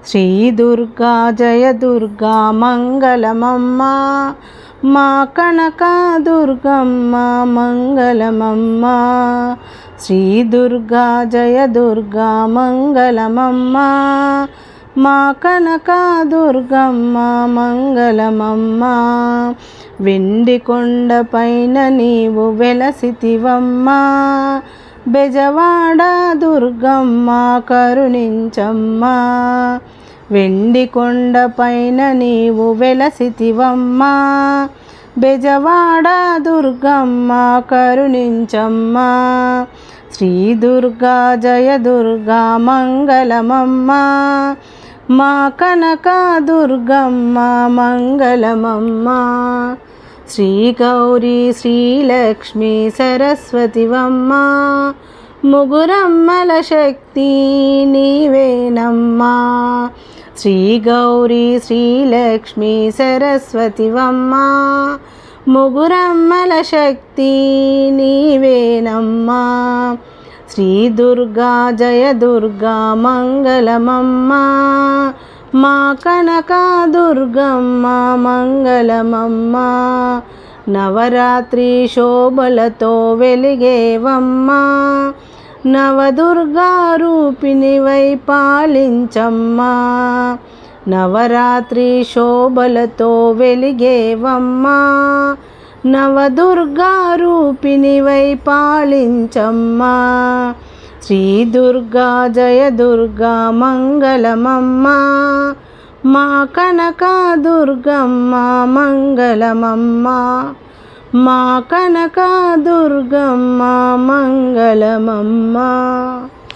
శ్రీ దుర్గా జయ దుర్గా మంగళమమ్మ మా కనక దుర్గమ్మ మంగళమమ్మ శ్రీ దుర్గా జయ దుర్గా మంగళమమ్మ మా కనక దుర్గమ్మ మంగళమమ్మ వెండి కొండ పైన నీవు వెలసితివమ్మా బెజవాడ దుర్గమ్మ కరుణించమ్మా వెండి కొండ పైన నీవు వెలసితివమ్మా బెజవాడ దుర్గమ్మ కరుణించమ్మా శ్రీ దుర్గా జయ దుర్గా మంగళమమ్మ మా కనక దుర్గమ్మ మంగళమమ్మ శ్రీ గౌరీ శ్రీలక్ష్మి సరస్వతివమ్మ ముగురమ్మల శక్తి నీవేనమ్మా శ్రీ గౌరీ శ్రీలక్ష్మి సరస్వతివమ్మ ముగురమ్మల శక్తి నీవేనమ్మా శ్రీ దుర్గా జయ దుర్గా మంగళమమ్మ మా కనక దుర్గమ్మ మంగళమమ్మ నవరాత్రి శోభలతో వెలిగేవమ్మా నవదుర్గా రూపిణివై పాలించమ్మా నవరాత్రి శోభలతో వెలిగేవమ్మా నవదుర్గా రూపిణివై పాలించమ్మా శ్రీ దుర్గా జయ దుర్గా మంగళమమ్మ మా కనక దుర్గమ్మ మంగళమమ్మ మా కనక దుర్గమ్మ మంగళమమ్మ